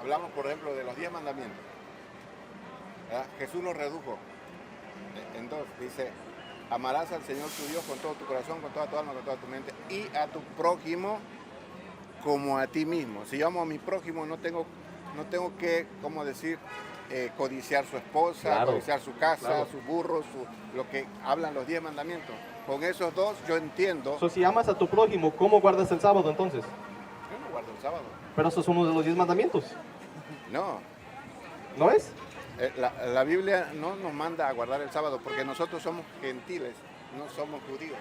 hablamos, por ejemplo, de los 10 mandamientos, ¿verdad? Jesús los redujo en dos. Dice, amarás al Señor tu Dios con todo tu corazón, con toda tu alma, con toda tu mente, y a tu prójimo como a ti mismo. Si yo amo a mi prójimo, no tengo que, ¿cómo decir? Codiciar su esposa, Claro, codiciar su casa, claro. sus burros, lo que hablan los 10 mandamientos. Con esos dos yo entiendo. Si amas a tu prójimo, ¿cómo guardas el sábado entonces? Yo no guardo el sábado. Pero eso es uno de los 10 mandamientos, No, ¿no es? la Biblia no nos manda a guardar el sábado porque nosotros somos gentiles, no somos judíos.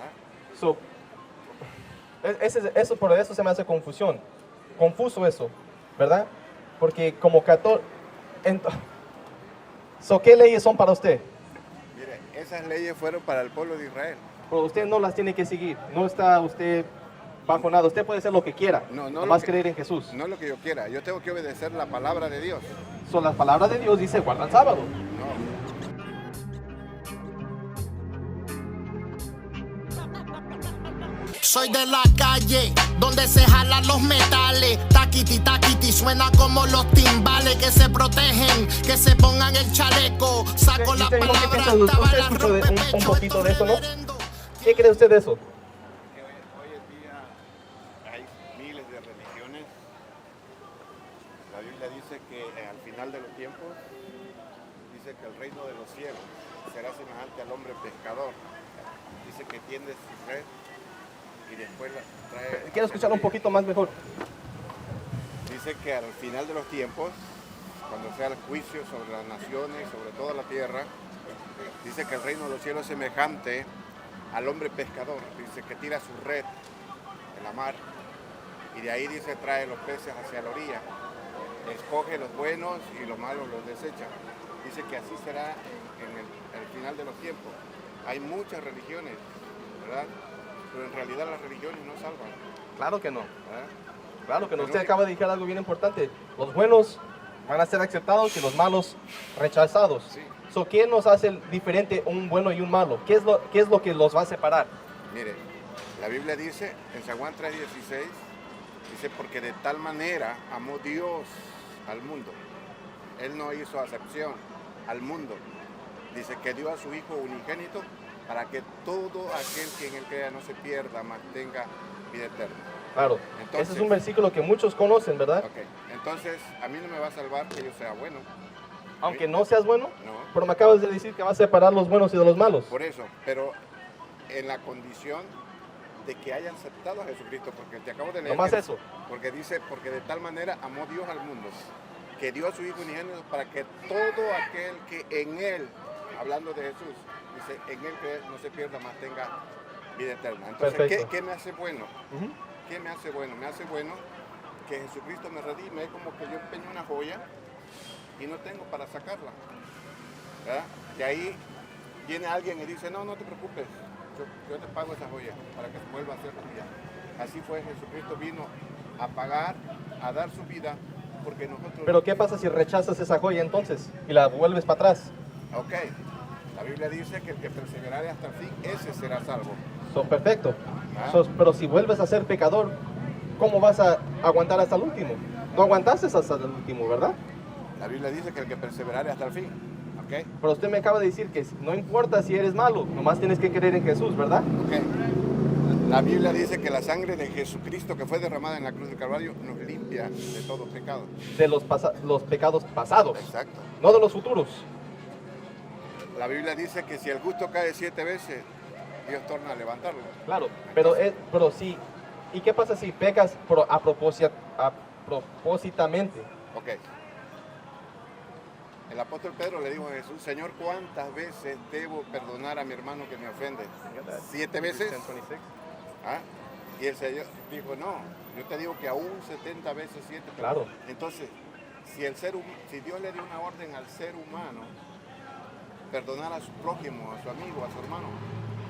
¿Ah? So, eso por eso se me hace confuso eso, ¿verdad? Porque como católico, ¿qué leyes son para usted? Mire, esas leyes fueron para el pueblo de Israel. Pero usted no las tiene que seguir, no está usted bajo nada, usted puede hacer lo que quiera, No nomás creer en Jesús. No es lo que yo quiera, yo tengo que obedecer la palabra de Dios. La palabra de Dios dice guarda el sábado. No. Soy de la calle, donde se jalan los metales. Taquiti, taquiti, suena como los timbales. Que se protegen, que se pongan el chaleco. Saco las palabras, usted escuchó un poquito de eso, ¿no? ¿Qué cree usted de eso? Hoy en día hay miles de religiones. La Biblia dice que al final de los tiempos, dice que el reino de los cielos será semejante al hombre pescador. Dice que tiende su red y después la trae. Quiero escuchar un poquito más mejor. Dice que al final de los tiempos, cuando sea el juicio sobre las naciones, sobre toda la tierra, dice que el reino de los cielos es semejante al hombre pescador. Dice que tira su red en la mar y de ahí, dice, trae los peces hacia la orilla. Escoge los buenos y los malos los desecha. Dice que así será en el final de los tiempos. Hay muchas religiones, ¿verdad? Pero en realidad las religiones no salvan. Claro que no. ¿Verdad? Claro que no. Usted acaba de decir algo bien importante. Los buenos van a ser aceptados y los malos rechazados. Sí. ¿Qué nos hace diferente un bueno y un malo? ¿Qué es lo que los va a separar? Mire, la Biblia dice en San Juan 3:16, dice, porque de tal manera amó Dios al mundo. Él no hizo acepción al mundo. Dice que dio a su Hijo unigénito para que todo aquel que en él crea no se pierda, mas tenga vida eterna. Claro. Entonces, ese es un versículo que muchos conocen, ¿verdad? Okay. Entonces, a mí no me va a salvar que yo sea bueno. Aunque no seas bueno, No. pero me acabas de decir que va a separar los buenos y de los malos. Por eso, pero en la condición de que hayan aceptado a Jesucristo, porque te acabo de leer. No más eso. Porque dice, porque de tal manera amó Dios al mundo, que dio a su Hijo unigénito para que todo aquel que en él, hablando de Jesús, dice, en él que no se pierda, más tenga vida eterna. Entonces, ¿qué me hace bueno? ¿Qué me hace bueno? Me hace bueno que Jesucristo me redime. Es como que yo empeño una joya y no tengo para sacarla, ¿verdad? Y ahí viene alguien y dice, no te preocupes, yo te pago esa joya para que se vuelva a hacer tuya. Así fue, Jesucristo vino a pagar, a dar su vida, porque nosotros... Pero ¿qué pasa si rechazas esa joya entonces y la vuelves para atrás? Ok, la Biblia dice que el que perseverare hasta el fin, ese será salvo. Perfecto. ¿Ah? Pero si vuelves a ser pecador, ¿cómo vas a aguantar hasta el último? No aguantaste hasta el último, ¿verdad? La Biblia dice que el que perseverare hasta el fin, ¿ok? Pero usted me acaba de decir que no importa si eres malo, nomás tienes que creer en Jesús, ¿verdad? Ok. La Biblia dice que la sangre de Jesucristo que fue derramada en la cruz del Calvario nos limpia de todo pecado. De los pecados pasados. Exacto. No de los futuros. La Biblia dice que si el justo cae 7 veces, Dios torna a levantarlo. Claro, pero sí. ¿Y qué pasa si pecas a propósitamente? Ok. El apóstol Pedro le dijo a Jesús, Señor, ¿cuántas veces debo perdonar a mi hermano que me ofende? 7 veces. ¿Ah? Y el Señor dijo, no, yo te digo que aún 70 veces 7. Claro. Entonces, si Dios le dio una orden al ser humano, perdonar a su prójimo, a su amigo, a su hermano.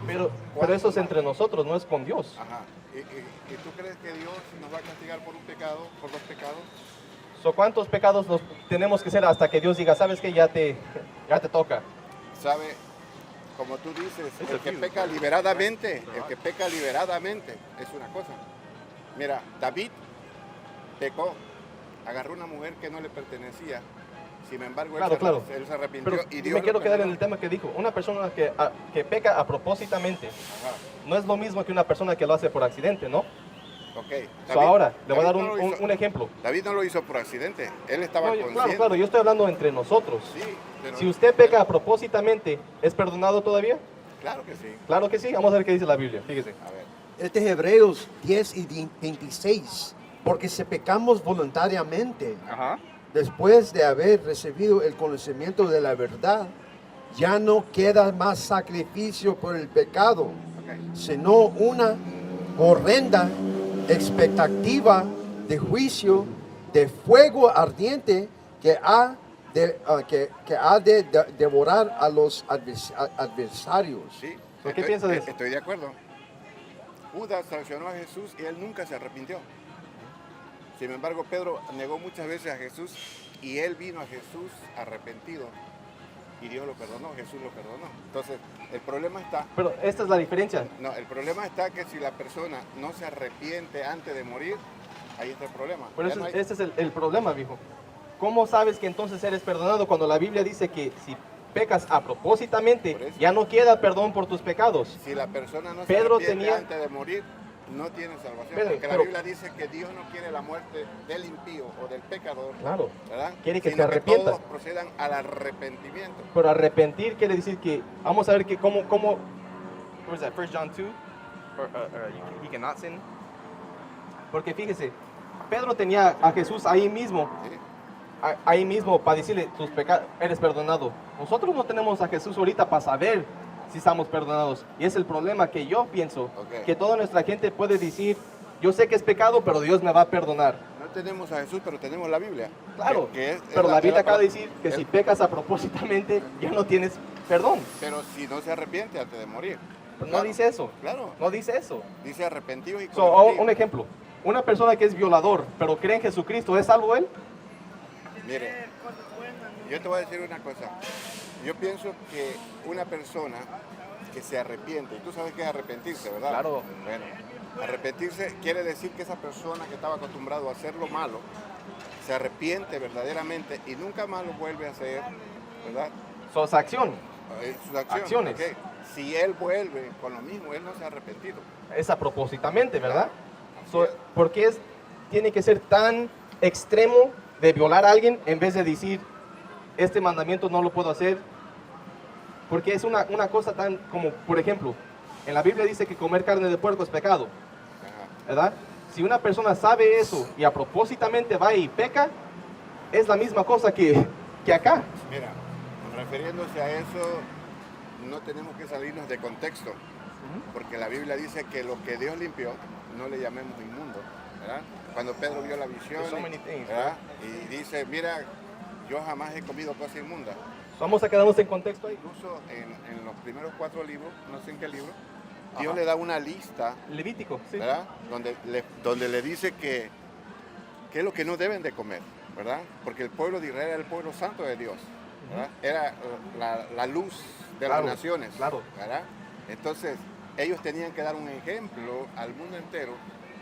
Pero eso es entre nosotros, no es con Dios. Ajá. ¿Y tú crees que Dios nos va a castigar por un pecado, por 2 pecados? ¿Cuántos pecados nos tenemos que hacer hasta que Dios diga, sabes que ya te toca? ¿Sabe? Como tú dices, el que peca liberadamente, es una cosa. Mira, David pecó agarró una mujer que no le pertenecía. Sin embargo, Claro. él se arrepintió Pero y Dios me quiero lo quedar en perdonó. el tema que dijo. Una persona que peca a propósitamente Ajá. no es lo mismo que una persona que lo hace por accidente, ¿no? Ok. So, ahora, le voy a dar David no lo hizo- un ejemplo. David no lo hizo por accidente. Él estaba No, consciente. claro, yo estoy hablando entre nosotros. Sí, pero- Si usted peca a propósitamente, ¿es perdonado todavía? Claro que sí. Claro que sí. Vamos a ver qué dice la Biblia. Fíjese. A ver. Este es Hebreos 10 y 26. Porque si pecamos voluntariamente, Ajá. después de haber recibido el conocimiento de la verdad, ya no queda más sacrificio por el pecado, Ok. sino una horrenda expectativa de juicio de fuego ardiente que ha de devorar a los adversarios. Sí. ¿Por qué piensa de eso? Estoy de acuerdo. Judas traicionó a Jesús y él nunca se arrepintió. Sin embargo, Pedro negó muchas veces a Jesús y él vino a Jesús arrepentido y Dios lo perdonó, Jesús lo perdonó. Entonces, el problema está, Pero esta es la diferencia. no, el problema está que si la persona no se arrepiente antes de morir, ahí está el problema. Pero Ya ese, no hay- ese es el problema, viejo. ¿Cómo sabes que entonces eres perdonado cuando la Biblia dice que si pecas a propósitamente, Por eso. ya no queda perdón por tus pecados? Si la persona no Pedro se arrepiente tenía- antes de morir, no tiene salvación. Pedro, porque la pero- Biblia dice que Dios no quiere la muerte del impío o del pecador, Claro. ¿verdad? Quiere que Sino te arrepientas. todos procedan al arrepentimiento. Pero arrepentir quiere decir que, vamos a ver que cómo, what is that, 1 John 2? He cannot sin. Porque fíjese, Pedro tenía a Jesús ahí mismo, ¿Sí? ahí mismo para decirle, tus pecados, eres perdonado. Nosotros no tenemos a Jesús ahorita para saber si estamos perdonados. Y es el problema que yo pienso, Ok. que toda nuestra gente puede decir, yo sé que es pecado, pero Dios me va a perdonar. No tenemos a Jesús, pero tenemos la Biblia. Claro, Que es pero la Biblia acaba de es- decir que si pecas a propósitamente, ya no tienes perdón. Pero si no se arrepiente antes de morir. No Claro, dice eso. Claro, No dice eso. dice arrepentidos y So, convertidos. un ejemplo. Una persona que es violador, pero cree en Jesucristo, ¿es salvo él? Mire, yo te voy a decir una cosa. Yo pienso que una persona que se arrepiente, y tú sabes qué es arrepentirse, ¿verdad? Claro. Bueno, arrepentirse quiere decir que esa persona que estaba acostumbrado a hacer lo malo, se arrepiente verdaderamente y nunca más lo vuelve a hacer, ¿verdad? So, es acción. Sus Acciones. ¿ok? Si él vuelve con lo mismo, él no se ha arrepentido. Es a propósitamente, ¿verdad? Así So, es. ¿por qué tiene que ser tan extremo de violar a alguien en vez de decir, este mandamiento no lo puedo hacer? Porque es una cosa tan como, por ejemplo, en la Biblia dice que comer carne de puerco es pecado, Ajá. ¿verdad? Si una persona sabe eso y a propósitamente va y peca, es la misma cosa que acá. Mira, refiriéndose a eso, no tenemos que salirnos de contexto, porque la Biblia dice que lo que Dios limpió, no le llamemos inmundo, ¿verdad? Cuando Pedro vio la visión, There's so many things, ¿verdad? Y dice, mira, yo jamás he comido cosa inmunda. Vamos a quedarnos en contexto ahí. Incluso en los primeros 4 libros, no sé en qué libro, Dios Ajá. le da una lista, Levítico, sí. ¿verdad? Donde le dice que es lo que no deben de comer, ¿verdad? Porque el pueblo de Israel era el pueblo santo de Dios, ¿verdad? Era la luz de Claro, las naciones, claro. ¿verdad? Entonces, ellos tenían que dar un ejemplo al mundo entero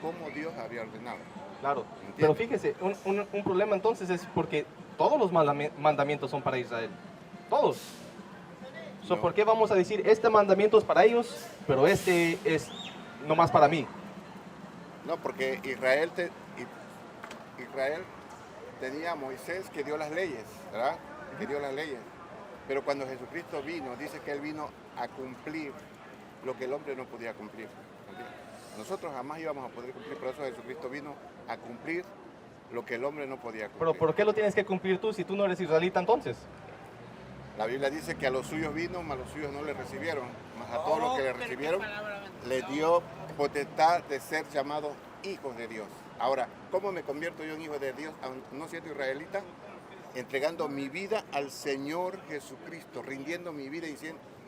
cómo Dios había ordenado. Claro, ¿Entiendes? pero fíjese, un problema entonces es porque todos los mandamientos son para Israel. Todos. So, No. ¿por qué vamos a decir, este mandamiento es para ellos, pero este es nomás para mí? No, porque Israel tenía a Moisés que dio las leyes, ¿verdad? Que dio las leyes. Pero cuando Jesucristo vino, dice que Él vino a cumplir lo que el hombre no podía cumplir. ¿Entiendes? Nosotros jamás íbamos a poder cumplir, por eso Jesucristo vino a cumplir lo que el hombre no podía cumplir. Pero ¿por qué lo tienes que cumplir tú si tú no eres israelita entonces? La Biblia dice que a los suyos vino, mas los suyos no le recibieron. Mas a todos los que le recibieron, le dio potestad de ser llamados hijos de Dios. Ahora, ¿cómo me convierto yo en hijo de Dios, aun no siendo israelita? Entregando mi vida al Señor Jesucristo, rindiendo mi vida y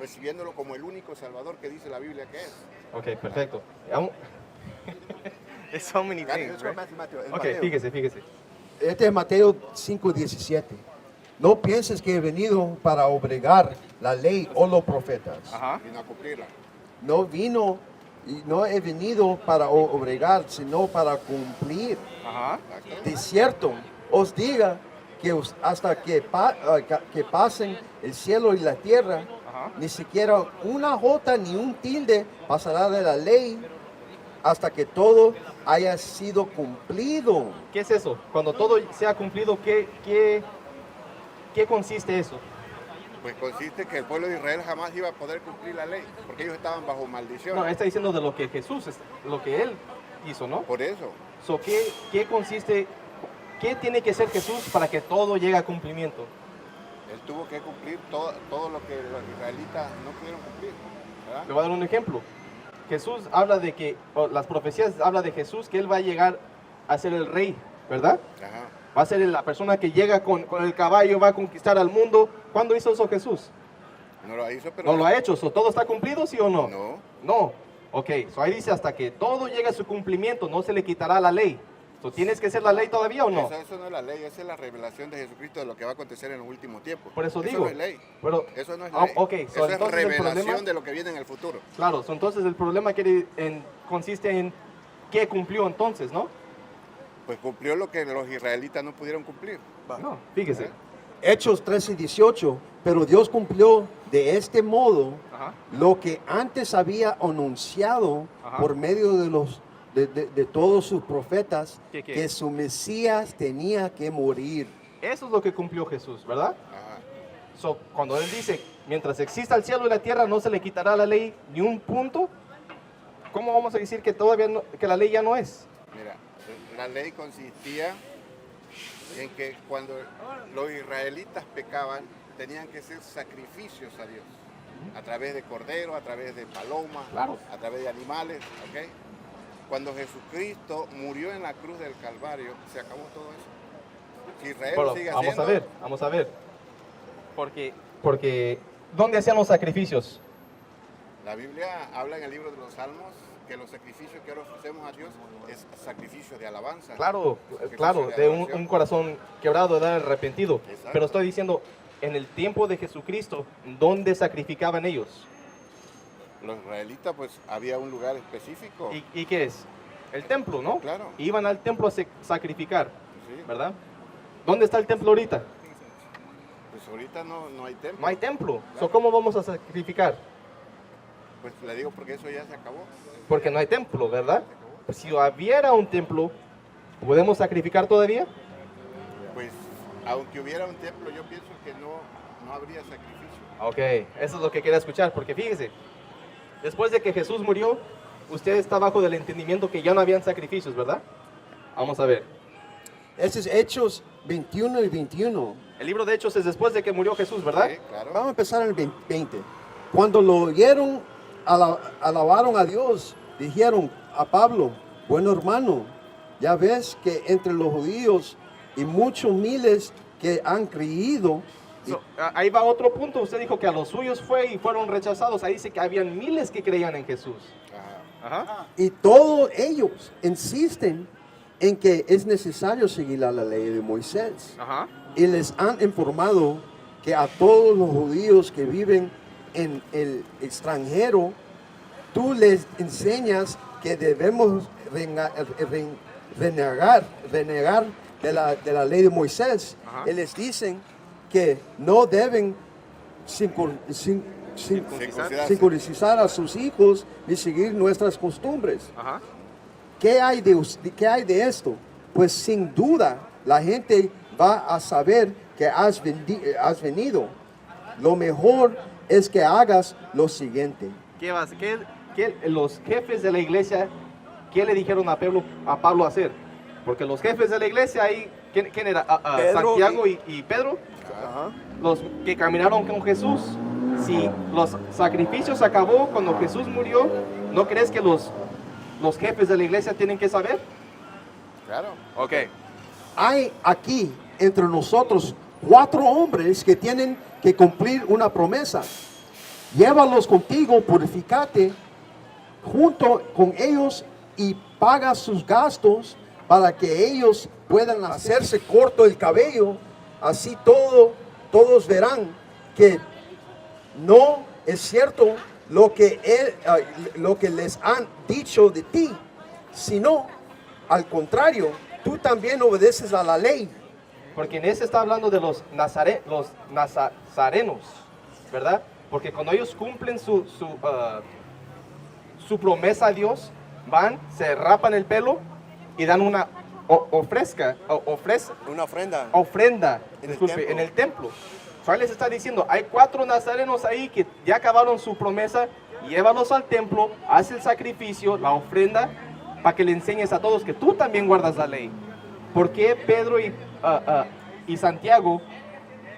recibiéndolo como el único Salvador que dice la Biblia que es. Ok, perfecto. There's so many things, right? Ok, fíjese. Este es Mateo 5:17. No pienses que he venido para obligar la ley o los profetas. Ajá. Vino a cumplirla. No he venido para obligar, sino para cumplir. Ajá. Exacto. De cierto, os diga que hasta que pasen el cielo y la tierra, Ajá. ni siquiera una jota ni un tilde pasará de la ley hasta que todo haya sido cumplido. ¿Qué es eso? Cuando todo sea cumplido, ¿qué consiste eso? Pues consiste que el pueblo de Israel jamás iba a poder cumplir la ley, porque ellos estaban bajo maldición. No, está diciendo de lo que Jesús, lo que Él hizo, ¿no? Por eso, So, ¿qué consiste, qué tiene que hacer Jesús para que todo llegue a cumplimiento? él tuvo que cumplir todo lo que los israelitas no pudieron cumplir, ¿verdad? Le voy a dar un ejemplo. Jesús habla de que, o las profecías hablan de Jesús, que Él va a llegar a ser el rey, ¿verdad? Ajá. Va a ser la persona que llega con el caballo, va a conquistar al mundo. ¿Cuándo hizo eso Jesús? No lo hizo, pero... ¿No lo ha hecho? So, ¿todo está cumplido, sí o no? No. No. Ok, so ahí dice hasta que todo llegue a su cumplimiento, no se le quitará la ley. So, ¿tienes que ser la ley todavía o no? Eso no es la ley, esa es la revelación de Jesucristo de lo que va a acontecer en los últimos tiempos. Por eso digo. no es ley. Pero, Eso no es ah, ley. ok, so eso es entonces el revelación problema- de lo que viene en el futuro. Claro, so entonces el problema consiste en qué cumplió entonces, ¿no? Pues cumplió lo que los israelitas no pudieron cumplir. No, fíjese. Hechos 13:18, pero Dios cumplió de este modo Ajá. lo que antes había anunciado Ajá. por medio de todos sus profetas, ¿Qué? que su Mesías tenía que morir. Eso es lo que cumplió Jesús, ¿verdad? Ajá. So, cuando Él dice, mientras exista el cielo y la tierra, no se le quitará la ley ni un punto, ¿cómo vamos a decir que todavía que la ley ya no es? Mira, la ley consistía en que cuando los israelitas pecaban, tenían que hacer sacrificios a Dios. A través de corderos, a través de palomas, Claro. a través de animales, ¿ok? Cuando Jesucristo murió en la cruz del Calvario, se acabó todo eso. Si Israel Bueno, sigue vamos haciendo, a ver, vamos a ver. Porque ¿dónde hacían los sacrificios? la Biblia habla en el libro de los Salmos que los sacrificios que ahora ofrecemos a Dios es sacrificio de alabanza. Claro, Sacrificio claro, de adoración. un corazón quebrado, de arrepentido. Exacto. Pero estoy diciendo, en el tiempo de Jesucristo, ¿dónde sacrificaban ellos? Los israelitas, pues había un lugar específico. ¿Y qué es? El templo, ¿no? Claro. Iban al templo a sacrificar, Sí. ¿verdad? ¿Dónde está el templo ahorita? Pues ahorita no hay templo. No hay templo. Claro. So, ¿cómo vamos a sacrificar? Pues le digo porque eso ya se acabó. Porque no hay templo, ¿verdad? Pues si hubiera un templo, ¿podemos sacrificar todavía? Pues aunque hubiera un templo, yo pienso que no habría sacrificio. Ok, eso es lo que quería escuchar, porque fíjese, después de que Jesús murió, usted está bajo del entendimiento que ya no habían sacrificios, ¿verdad? Vamos a ver. Ese es Hechos 21 y 21. El libro de Hechos es después de que murió Jesús, ¿verdad? Sí, claro. Vamos a empezar en el 20. Cuando lo oyeron, alabaron a Dios, dijeron a Pablo, bueno hermano, ya ves que entre los judíos y muchos miles que han creído, So, ahí va otro punto. Usted dijo que a los suyos fue y fueron rechazados. Ahí dice que habían miles que creían en Jesús. Ajá. Ajá. y todos ellos insisten en que es necesario seguir la ley de Moisés. Ajá. Y les han informado que a todos los judíos que viven en el extranjero, tú les enseñas que debemos renegar de la ley de Moisés. Ajá. Y les dicen que no deben circuncidar a sus hijos ni seguir nuestras costumbres. Ajá. ¿Qué hay de esto? Pues sin duda la gente va a saber que has venido. Lo mejor es que hagas lo siguiente. Los jefes de la iglesia, ¿qué le dijeron a Pablo hacer? Porque los jefes de la iglesia ahí, ¿quién era? Pedro Santiago y Pedro, los que caminaron con Jesús. Si los sacrificios acabó cuando Jesús murió, ¿no crees que los jefes de la iglesia tienen que saber? Claro. Ok. Hay aquí entre nosotros 4 hombres que tienen que cumplir una promesa. Llévalos contigo, purificate junto con ellos y paga sus gastos para que ellos puedan hacerse corto el cabello. Así todos verán que no es cierto lo que les han dicho de ti, sino al contrario, tú también obedeces a la ley. Porque en ese está hablando de los nazarenos, ¿verdad? Porque cuando ellos cumplen su promesa a Dios, van, se rapan el pelo y dan una Una ofrenda. ofrenda En el disculpe, templo. en el templo. So, él les está diciendo, hay 4 nazarenos ahí que ya acabaron su promesa, llévalos al templo, haz el sacrificio, la ofrenda, para que le enseñes a todos que tú también guardas la ley. ¿Por qué Pedro y Santiago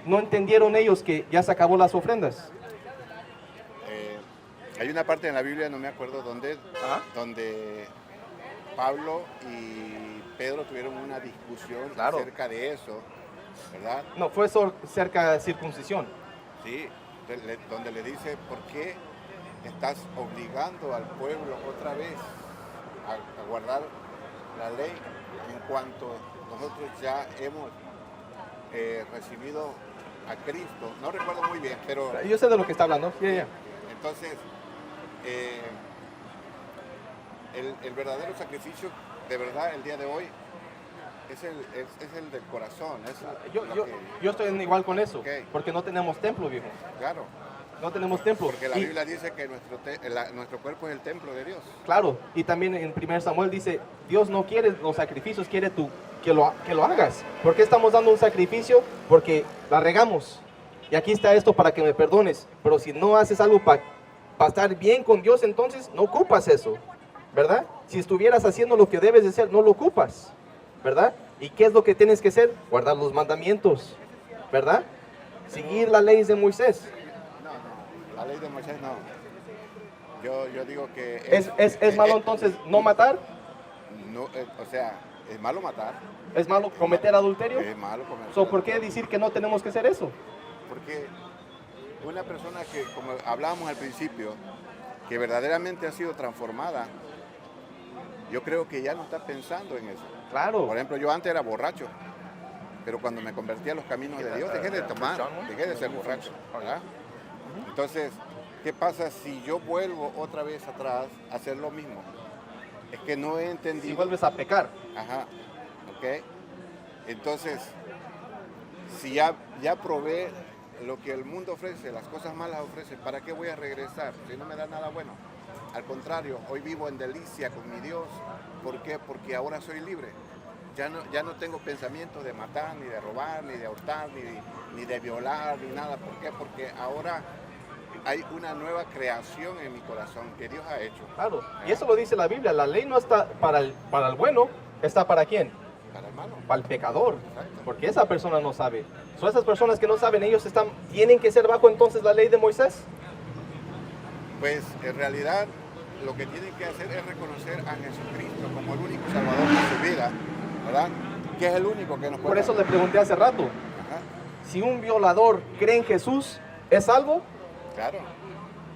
no entendieron ellos que ya se acabó las ofrendas? Hay una parte en la Biblia, no me acuerdo dónde, Ajá. donde Pablo y Pedro tuvieron una discusión Claro. acerca de eso, ¿verdad? No, fue cerca de circuncisión. Sí, donde le dice, ¿por qué estás obligando al pueblo otra vez a guardar la ley en cuanto nosotros ya hemos recibido a Cristo? No recuerdo muy bien, pero Yo sé de lo que está hablando. Ya, ya. entonces el verdadero sacrificio, de verdad, el día de hoy, es el del corazón. Es lo que- Yo estoy igual con eso, Ok. porque no tenemos templo, viejo. Claro, No tenemos templo. porque la Y- Biblia dice que nuestro cuerpo es el templo de Dios. Claro, y también en 1 Samuel dice, Dios no quiere los sacrificios, quiere que lo hagas. ¿Por qué estamos dando un sacrificio? Porque la regamos. Y aquí está esto para que me perdones. Pero si no haces algo para estar bien con Dios, entonces no ocupas eso, ¿verdad? Si estuvieras haciendo lo que debes de hacer, no lo ocupas, ¿verdad? ¿Y qué es lo que tienes que hacer? Guardar los mandamientos, ¿verdad? Seguir las leyes de Moisés. No, la ley de Moisés no. Yo digo que... ¿Es malo entonces no matar? No, o sea, es malo matar, ¿Es malo cometer adulterio? es malo comer. So, ¿por qué decir que no tenemos que hacer eso? Porque una persona que, como hablábamos al principio, que verdaderamente ha sido transformada, yo creo que ya no está pensando en eso. Claro. Por ejemplo, yo antes era borracho, pero cuando me convertí a los caminos de Dios, dejé de tomar, dejé de ser borracho, ¿verdad? Entonces, ¿qué pasa si yo vuelvo otra vez atrás a hacer lo mismo? Es que no he Si entendido. vuelves a pecar. Ajá, ok. Entonces, si ya probé lo que el mundo ofrece, las cosas malas ofrece, ¿para qué voy a regresar si no me da nada bueno? Al contrario, hoy vivo en delicia con mi Dios. ¿Por qué? Porque ahora soy libre. Ya no tengo pensamientos de matar, ni de robar, ni de hurtar, ni de violar, ni nada. ¿Por qué? Porque ahora hay una nueva creación en mi corazón que Dios ha hecho. Claro. Y eso lo dice la Biblia. La ley no está para el bueno, está para quién? Para hermano. Para el pecador. Exacto. Porque esa persona no sabe. Son esas personas que no saben, ellos tienen que ser bajo entonces la ley de Moisés. Pues en realidad lo que tienen que hacer es reconocer a Jesucristo como el único salvador de su vida, ¿verdad? Que es el único que nos puede. Por eso le pregunté hace rato, Ajá, si un violador cree en Jesús, ¿es salvo? claro.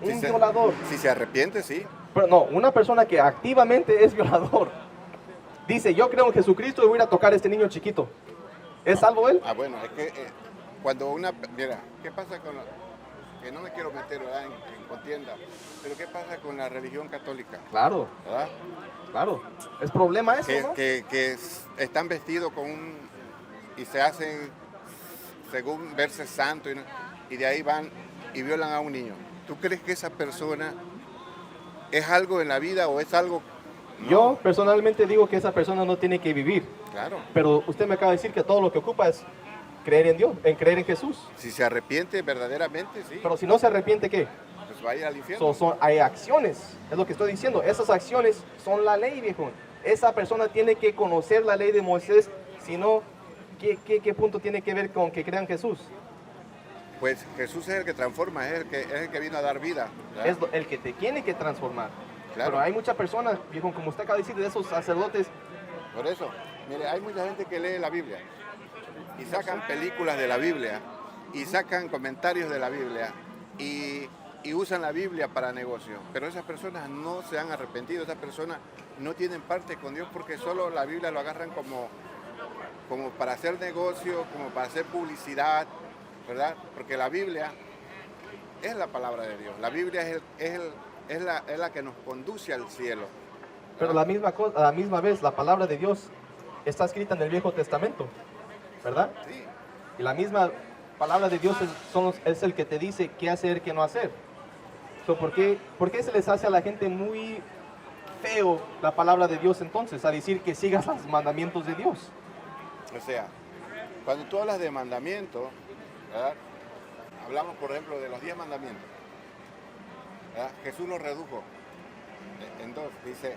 Un violador. Si se arrepiente, sí. Pero no, una persona que activamente es violador. Dice, yo creo en Jesucristo y voy a ir a tocar a este niño chiquito. ¿Es salvo él? Ah, bueno, es que cuando mira, ¿qué pasa con que no me quiero meter, ¿verdad? en contienda, pero ¿qué pasa con la religión católica, Claro, ¿verdad? claro. Es problema eso, ¿no? Que están vestidos y se hacen según verse santo y de ahí van y violan a un niño. ¿Tú crees que esa persona es algo en la vida o es algo? No, Yo personalmente digo que esa persona no tiene que vivir. claro. Pero usted me acaba de decir que todo lo que ocupa es creer en Dios, en creer en Jesús. Si se arrepiente verdaderamente, sí, Pero si no se arrepiente, ¿qué? pues va a ir al infierno. Hay acciones, es lo que estoy diciendo. Esas acciones son la ley, viejo. Esa persona tiene que conocer la ley de Moisés, si no, ¿qué punto tiene que ver con que crean Jesús? Pues Jesús es el que transforma, es el que vino a dar vida, ¿verdad? Es el que te tiene que transformar. Claro. Pero hay muchas personas, viejo, como usted acaba de decir, de esos sacerdotes, Por eso, mire, hay mucha gente que lee la Biblia y sacan películas de la Biblia y sacan comentarios de la Biblia y usan la Biblia para negocio. Pero esas personas no se han arrepentido, esas personas no tienen parte con Dios porque solo la Biblia lo agarran como para hacer negocio, como para hacer publicidad, ¿verdad? Porque la Biblia es la palabra de Dios. La Biblia es la que nos conduce al cielo. pero a la misma vez, la palabra de Dios está escrita en el Viejo Testamento. ¿verdad? Sí. Y la misma palabra de Dios es el que te dice qué hacer, qué no hacer. So, ¿por qué se les hace a la gente muy feo la palabra de Dios entonces? A decir que sigas los mandamientos de Dios. O sea, cuando tú hablas de mandamientos, ¿verdad? Hablamos, por ejemplo, de los 10 mandamientos. ¿Verdad? Jesús los redujo en dos. Dice,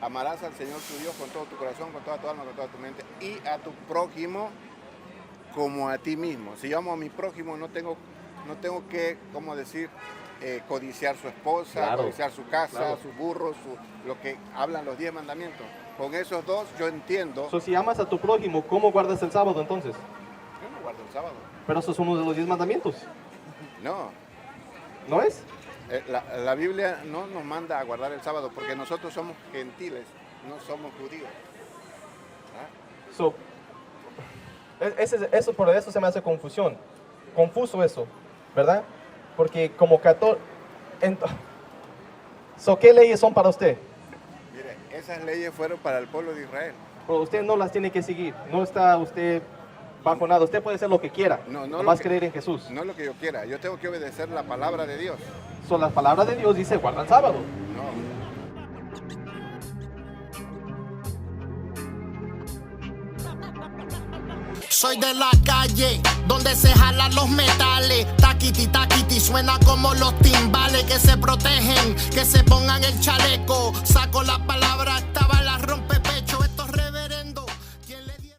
amarás al Señor tu Dios con todo tu corazón, con toda tu alma, con toda tu mente, y a tu prójimo como a ti mismo. Si yo amo a mi prójimo, no tengo que, ¿cómo decir? Codiciar su esposa, Claro. codiciar su casa, Claro. su burro, lo que hablan los 10 mandamientos. Con esos dos yo entiendo. So, si amas a tu prójimo, ¿cómo guardas el sábado entonces? Yo no guardo el sábado. Pero eso es uno de los 10 mandamientos, No, ¿no es? la Biblia no nos manda a guardar el sábado porque nosotros somos gentiles, no somos judíos. ¿Ah? So, por eso se me hace confuso eso, ¿verdad? Porque como ¿qué leyes son para usted? Mire, esas leyes fueron para el pueblo de Israel. Pero usted no las tiene que seguir, no está usted bajo nada, usted puede hacer lo que quiera, No nomás lo que- creer en Jesús. No es lo que yo quiera, yo tengo que obedecer la palabra de Dios. So, la palabra de Dios dice guarda el sábado. No. Soy de la calle, donde se jalan los metales. Taquiti, taquiti, suena como los timbales. Que se protegen, que se pongan el chaleco. Saco la palabra